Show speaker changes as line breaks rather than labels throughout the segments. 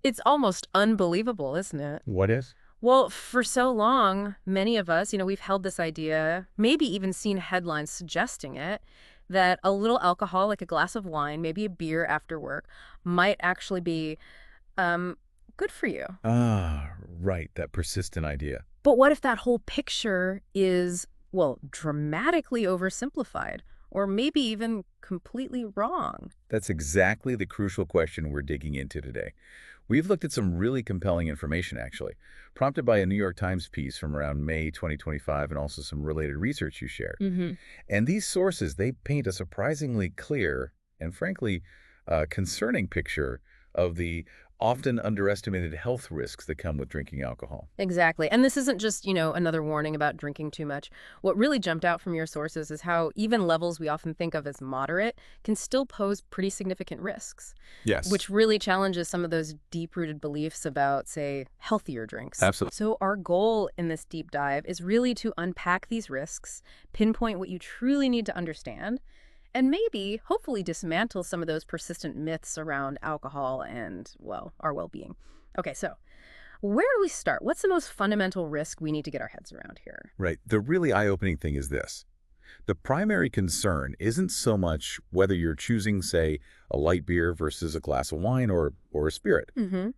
It's almost unbelievable, isn't it?
What is?
Well, for so long, many of us, we've held this idea, maybe even seen headlines suggesting it, that a little alcohol, like a glass of wine, maybe a beer after work, might actually be um, good for you.
Ah, right, that persistent idea.
But what if that whole picture is, well, dramatically oversimplified, or maybe even completely wrong?
That's exactly the crucial question we're digging into today. We've looked at some really compelling information, actually, prompted by a New York Times piece from around May 2025 and also some related research you shared.
Hmm.
And these sources, they paint a surprisingly clear and frankly concerning picture of the often underestimated health risks that come with drinking alcohol.
Exactly. And this isn't just, another warning about drinking too much. What really jumped out from your sources is how even levels we often think of as moderate can still pose pretty significant risks,
Yes,
which really challenges some of those deep-rooted beliefs about, say, healthier drinks.
absolutely.
So our goal in this deep dive is really to unpack these risks, pinpoint what you truly need to understand, and maybe, hopefully, dismantle some of those persistent myths around alcohol and, well, our well-being. Okay, so where do we start? What's the most fundamental risk we need to get our heads around here?
Right. The really eye-opening thing is this. The primary concern isn't so much whether you're choosing, say, a light beer versus a glass of wine or a spirit.
Mm-hmm.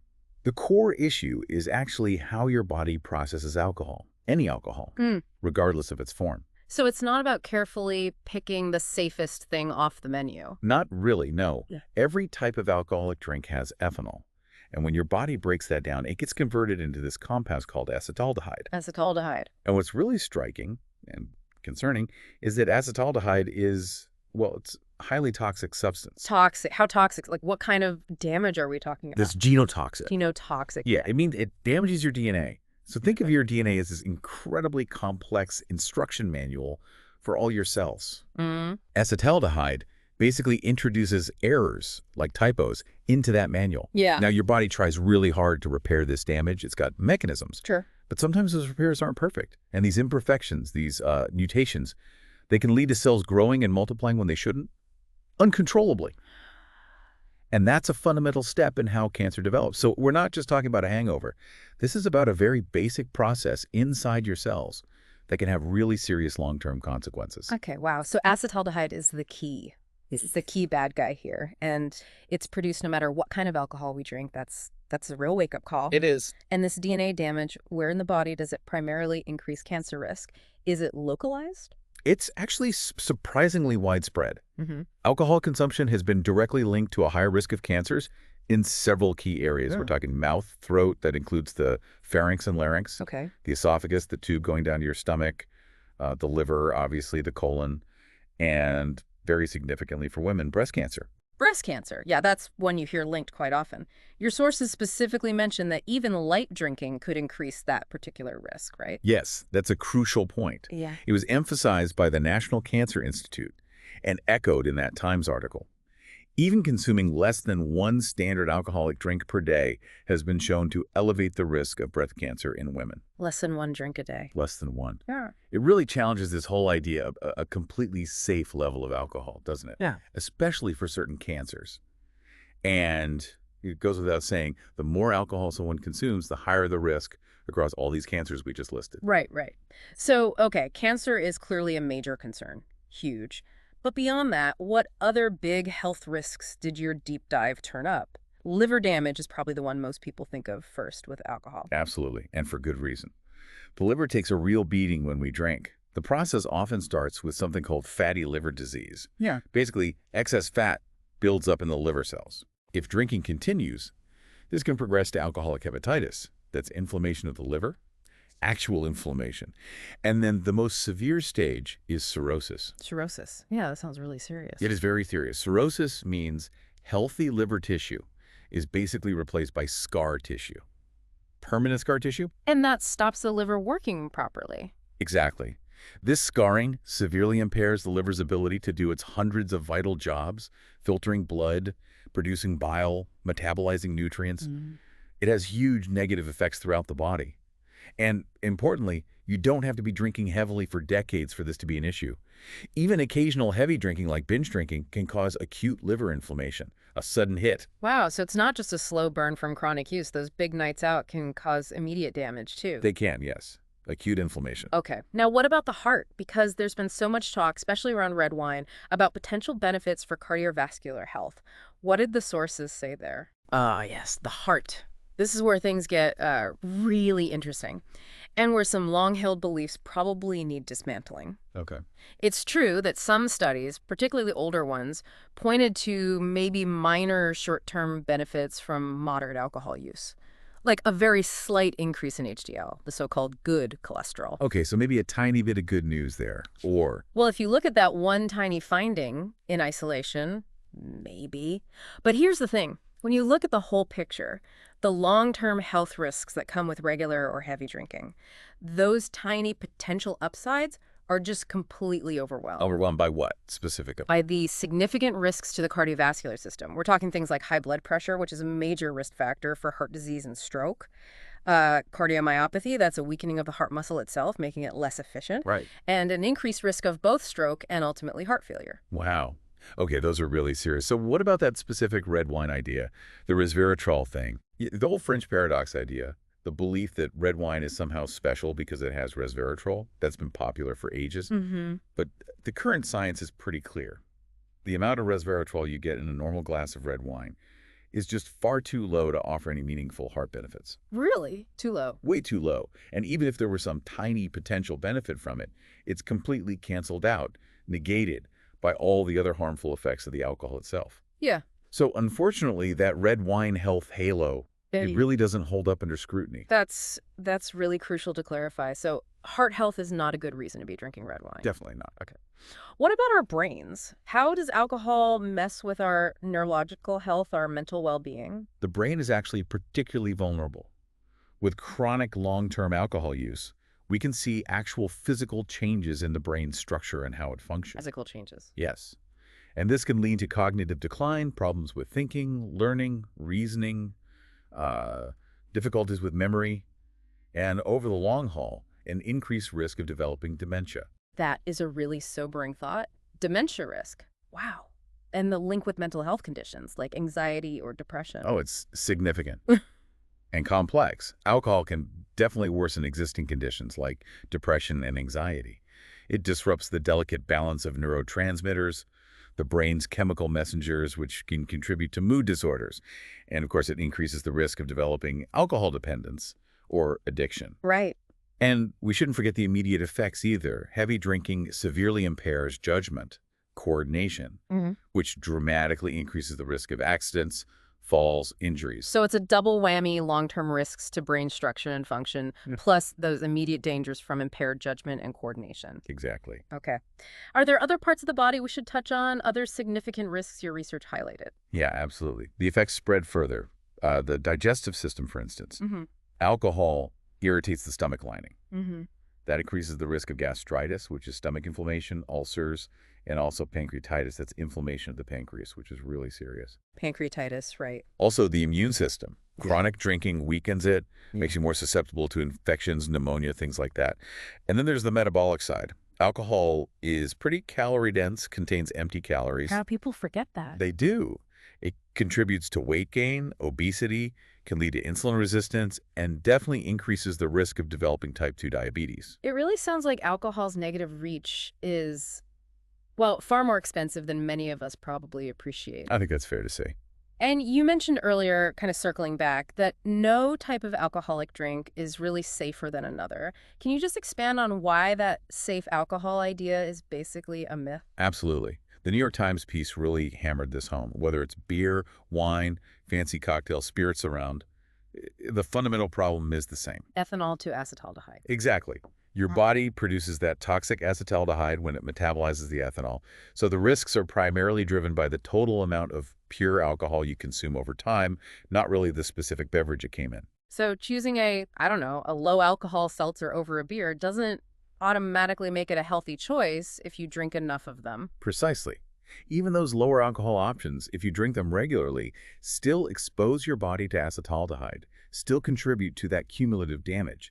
The core issue is actually how your body processes alcohol, any alcohol, regardless of its form.
So it's not about carefully picking the safest thing off the menu.
Not really, no.
Yeah.
Every type of alcoholic drink has ethanol. And when your body breaks that down, it gets converted into this compound called acetaldehyde.
Acetaldehyde.
And what's really striking and concerning is that acetaldehyde is, well, it's a highly toxic substance.
Toxic. How toxic? Like, what kind of damage are we talking about?
This genotoxic.
Genotoxic.
Yeah, it means it damages your DNA. So think of your DNA as this incredibly complex instruction manual for all your cells.
Mm.
Acetaldehyde basically introduces errors, like typos, into that manual.
Yeah.
Now, your body tries really hard to repair this damage. It's got mechanisms.
Sure.
But sometimes those repairs aren't perfect. And these imperfections, these mutations, they can lead to cells growing and multiplying when they shouldn't, uncontrollably. And that's a fundamental step in how cancer develops. So we're not just talking about a hangover. This is about a very basic process inside your cells that can have really serious long-term consequences.
Okay, wow. So acetaldehyde is the key. It's the key bad guy here. And it's produced no matter what kind of alcohol we drink. That's a real wake-up call.
It is.
And this DNA damage, where in the body does it primarily increase cancer risk? Is it localized?
It's actually surprisingly widespread.
Mm-hmm.
Alcohol consumption has been directly linked to a higher risk of cancers in several key areas.
Yeah.
We're talking mouth, throat, that includes the pharynx and larynx,
Okay.
the esophagus, the tube going down to your stomach, the liver, obviously, the colon, and very significantly for women, breast cancer.
Breast cancer. Yeah, that's one you hear linked quite often. Your sources specifically mention that even light drinking could increase that particular risk, right?
Yes, that's a crucial point.
Yeah.
It was emphasized by the National Cancer Institute and echoed in that Times article. Even consuming less than one standard alcoholic drink per day has been shown to elevate the risk of breast cancer in women.
Less than one drink a day.
Less than one.
Yeah.
It really challenges this whole idea of a completely safe level of alcohol, doesn't it?
Yeah.
Especially for certain cancers. And it goes without saying, the more alcohol someone consumes, the higher the risk across all these cancers we just listed.
Right, right. So, okay, cancer is clearly a major concern. Huge. But beyond that, what other big health risks did your deep dive turn up? Liver damage is probably the one most people think of first with alcohol.
Absolutely, and for good reason. The liver takes a real beating when we drink. The process often starts with something called fatty liver disease.
Yeah.
Basically, excess fat builds up in the liver cells. If drinking continues, this can progress to alcoholic hepatitis. That's inflammation of the liver, actual inflammation. And then the most severe stage is cirrhosis.
Cirrhosis. Yeah, that sounds really serious.
It is very serious. Cirrhosis means healthy liver tissue is basically replaced by scar tissue. Permanent scar tissue?
And that stops the liver working properly.
Exactly. This scarring severely impairs the liver's ability to do its hundreds of vital jobs, filtering blood, producing bile, metabolizing nutrients. It has huge negative effects throughout the body. And importantly, you don't have to be drinking heavily for decades for this to be an issue. Even occasional heavy drinking like binge drinking can cause acute liver inflammation, a sudden hit.
Wow, so it's not just a slow burn from chronic use. Those big nights out can cause immediate damage, too.
They can, yes. Acute inflammation.
Okay. Now, what about the heart? Because there's been so much talk, especially around red wine, about potential benefits for cardiovascular health. What did the sources say there? Ah, yes, the heart. This is where things get really interesting, and where some long-held beliefs probably need dismantling.
Okay.
It's true that some studies, particularly older ones, pointed to maybe minor short-term benefits from moderate alcohol use, like a very slight increase in HDL, the so-called good cholesterol.
Okay, so maybe a tiny bit of good news there. Or,
Well, if you look at that one tiny finding in isolation, maybe. But here's the thing. When you look at the whole picture, the long-term health risks that come with regular or heavy drinking, those tiny potential upsides are just completely overwhelmed
overwhelmed by what specifically?
by the significant risks to the cardiovascular system. We're talking things like high blood pressure, which is a major risk factor for heart disease and stroke. Cardiomyopathy, that's a weakening of the heart muscle itself, making it less efficient.
Right.
And an increased risk of both stroke and ultimately heart failure.
Wow. Okay, those are really serious. So what about that specific red wine idea, the resveratrol thing? The whole French paradox idea, the belief that red wine is somehow special because it has resveratrol, that's been popular for ages.
Mm-hmm.
But the current science is pretty clear. The amount of resveratrol you get in a normal glass of red wine is just far too low to offer any meaningful heart benefits.
Really? Too low.
Way too low. And even if there were some tiny potential benefit from it, it's completely canceled out, negated by all the other harmful effects of the alcohol itself.
Yeah.
So unfortunately, that red wine health halo, it really doesn't hold up under scrutiny.
That's really crucial to clarify. So heart health is not a good reason to be drinking red wine.
Definitely not.
Okay. What about our brains? How does alcohol mess with our neurological health, our mental well-being?
The brain is actually particularly vulnerable. With chronic long-term alcohol use, we can see actual physical changes in the brain's structure and how it functions.
Physical changes.
Yes. And this can lead to cognitive decline, problems with thinking, learning, reasoning, difficulties with memory, and over the long haul, an increased risk of developing dementia.
That is a really sobering thought. Dementia risk. Wow. And the link with mental health conditions like anxiety or depression.
Oh, it's significant and complex. Alcohol can definitely worsen existing conditions like depression and anxiety. It disrupts the delicate balance of neurotransmitters, the brain's chemical messengers, which can contribute to mood disorders. And of course, it increases the risk of developing alcohol dependence or addiction.
Right.
And we shouldn't forget the immediate effects either. Heavy drinking severely impairs judgment, coordination, which dramatically increases the risk of accidents, falls, injuries.
So it's a double whammy, long-term risks to brain structure and function, plus those immediate dangers from impaired judgment and coordination.
Exactly.
Okay. Are there other parts of the body we should touch on, other significant risks your research highlighted?
Yeah, absolutely. The effects spread further. The digestive system, for instance. Alcohol irritates the stomach lining. That increases the risk of gastritis, which is stomach inflammation, ulcers, and also pancreatitis. That's inflammation of the pancreas, which is really serious.
Pancreatitis, right.
Also, the immune system. Chronic drinking weakens it, makes you more susceptible to infections, pneumonia, things like that. And then there's the metabolic side. Alcohol is pretty calorie dense, contains empty calories.
How people forget that.
They do. It contributes to weight gain, obesity, can lead to insulin resistance, and definitely increases the risk of developing type 2 diabetes.
It really sounds like alcohol's negative reach is, well, far more expensive than many of us probably appreciate.
I think that's fair to say.
And you mentioned earlier, kind of circling back, that no type of alcoholic drink is really safer than another. Can you just expand on why that safe alcohol idea is basically a myth?
Absolutely. The New York Times piece really hammered this home. Whether it's beer, wine, fancy cocktails, spirits around, the fundamental problem is the same.
Ethanol to acetaldehyde.
Exactly. Your body produces that toxic acetaldehyde when it metabolizes the ethanol. So the risks are primarily driven by the total amount of pure alcohol you consume over time, not really the specific beverage it came in.
So choosing a low alcohol seltzer over a beer doesn't automatically make it a healthy choice if you drink enough of them.
Precisely. Even those lower alcohol options, if you drink them regularly, still expose your body to acetaldehyde, still contribute to that cumulative damage.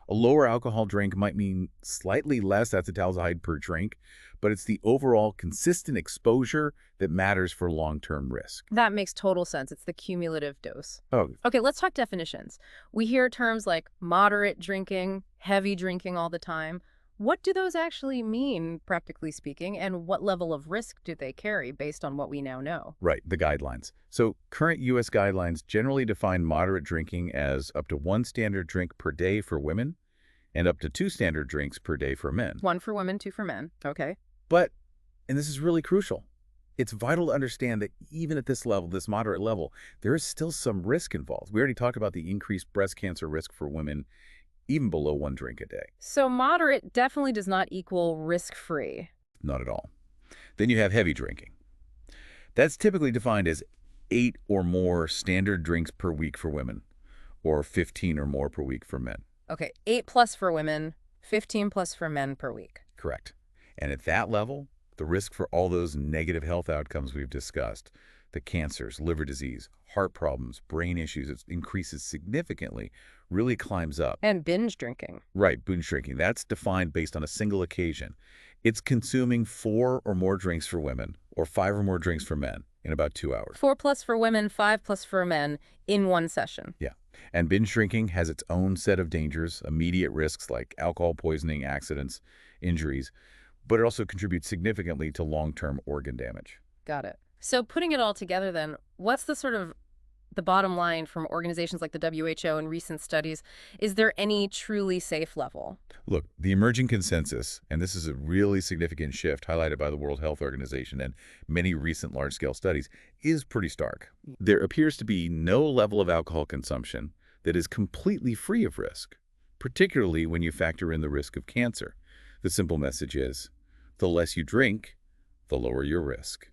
A lower alcohol drink might mean slightly less acetaldehyde per drink, but it's the overall consistent exposure that matters for long-term risk.
That makes total sense. It's the cumulative dose.
Oh,
Okay, let's talk definitions. We hear terms like moderate drinking, heavy drinking all the time. What do those actually mean, practically speaking, and what level of risk do they carry based on what we now know?
right, the guidelines. So current U.S. guidelines generally define moderate drinking as up to 1 standard drink per day for women and up to 2 standard drinks per day for men.
One for women, two for men. Okay.
But, and this is really crucial, it's vital to understand that even at this level, this moderate level, there is still some risk involved. We already talked about the increased breast cancer risk for women even below 1 drink a day.
So moderate definitely does not equal risk-free.
Not at all. Then you have heavy drinking. That's typically defined as 8 or more standard drinks per week for women, or 15 or more per week for men.
Okay, 8 plus for women, 15 plus for men per week.
Correct. And at that level, the risk for all those negative health outcomes we've discussed, the cancers, liver disease, heart problems, brain issues, it increases significantly, really climbs up.
And binge drinking.
Right, binge drinking. That's defined based on a single occasion. It's consuming 4 or more drinks for women or 5 or more drinks for men in about 2 hours.
4 plus for women, 5 plus for men in one session.
Yeah. And binge drinking has its own set of dangers, immediate risks like alcohol poisoning, accidents, injuries, but it also contributes significantly to long-term organ damage.
Got it. So putting it all together then, what's the bottom line from organizations like the WHO and recent studies? Is there any truly safe level?
Look, the emerging consensus, and this is a really significant shift highlighted by the World Health Organization and many recent large-scale studies, is pretty stark. There appears to be no level of alcohol consumption that is completely free of risk, particularly when you factor in the risk of cancer. The simple message is, the less you drink, the lower your risk.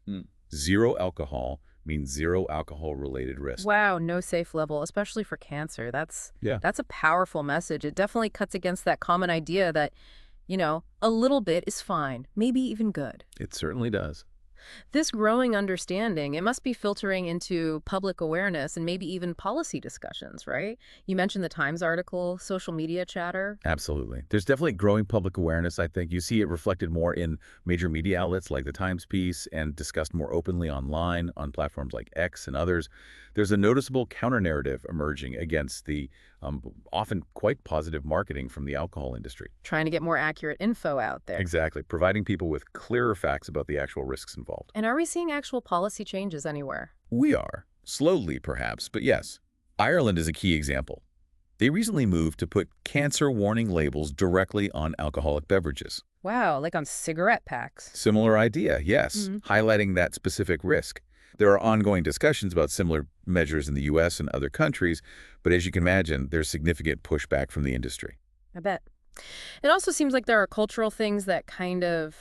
Zero alcohol means zero alcohol-related risk.
Wow, no safe level, especially for cancer. That's
Yeah.
a powerful message. It definitely cuts against that common idea that, a little bit is fine, maybe even good.
It certainly does.
This growing understanding, it must be filtering into public awareness and maybe even policy discussions, right? You mentioned the Times article, social media chatter.
Absolutely. There's definitely growing public awareness, I think. You see it reflected more in major media outlets like the Times piece and discussed more openly online on platforms like X and others. There's a noticeable counter-narrative emerging against the often quite positive marketing from the alcohol industry.
Trying to get more accurate info out there.
Exactly. Providing people with clearer facts about the actual risks involved.
And are we seeing actual policy changes anywhere?
We are. Slowly, perhaps, but yes. Ireland is a key example. They recently moved to put cancer warning labels directly on alcoholic beverages.
Wow, like on cigarette packs.
Similar idea, yes, highlighting that specific risk. There are ongoing discussions about similar measures in the U.S. and other countries, but as you can imagine, there's significant pushback from the industry.
I bet. It also seems like there are cultural things that kind of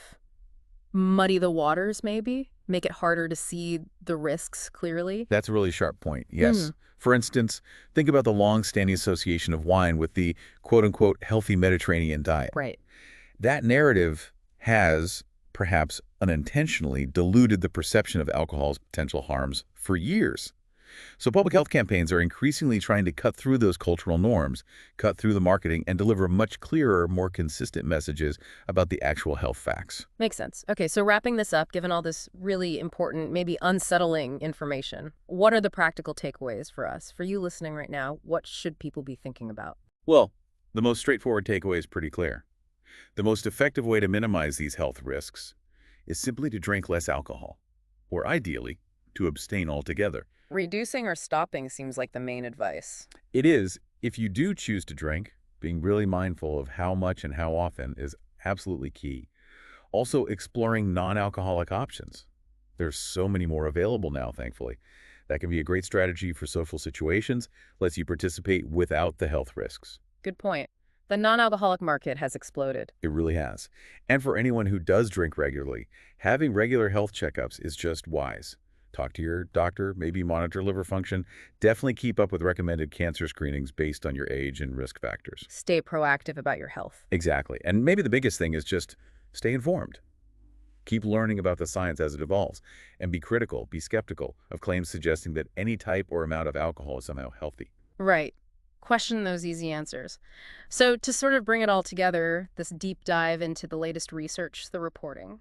muddy the waters, maybe, make it harder to see the risks clearly.
That's a really sharp point, yes. For instance, think about the long-standing association of wine with the quote-unquote healthy Mediterranean diet.
Right.
That narrative has, perhaps unintentionally, diluted the perception of alcohol's potential harms for years. So public health campaigns are increasingly trying to cut through those cultural norms, cut through the marketing, and deliver much clearer, more consistent messages about the actual health facts.
Makes sense. Okay, so wrapping this up, given all this really important, maybe unsettling information, what are the practical takeaways for us? For you listening right now, what should people be thinking about?
Well, the most straightforward takeaway is pretty clear. The most effective way to minimize these health risks is simply to drink less alcohol, or ideally, to abstain altogether.
Reducing or stopping seems like the main advice.
It is, if you do choose to drink, being really mindful of how much and how often is absolutely key. Also, exploring non-alcoholic options. There's so many more available now, thankfully. That can be a great strategy for social situations, lets you participate without the health risks.
Good point. The non-alcoholic market has exploded.
It really has. And for anyone who does drink regularly, having regular health checkups is just wise. Talk to your doctor, maybe monitor liver function. Definitely keep up with recommended cancer screenings based on your age and risk factors.
Stay proactive about your health.
Exactly. And maybe the biggest thing is just stay informed. Keep learning about the science as it evolves. And be critical, be skeptical of claims suggesting that any type or amount of alcohol is somehow healthy.
Right. Question those easy answers. So to sort of bring it all together, this deep dive into the latest research, the reporting,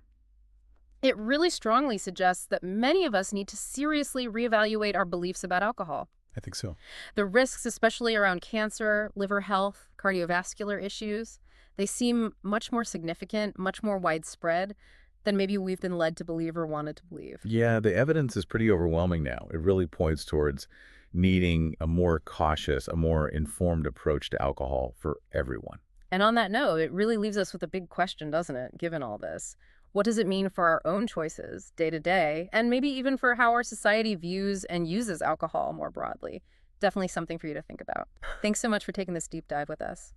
it really strongly suggests that many of us need to seriously reevaluate our beliefs about alcohol.
I think so.
The risks, especially around cancer, liver health, cardiovascular issues, they seem much more significant, much more widespread than maybe we've been led to believe or wanted to believe.
Yeah, the evidence is pretty overwhelming now. It really points towards needing a more cautious, a more informed approach to alcohol for everyone.
And on that note, it really leaves us with a big question, doesn't it, given all this? What does it mean for our own choices day to day, and maybe even for how our society views and uses alcohol more broadly? Definitely something for you to think about. Thanks so much for taking this deep dive with us.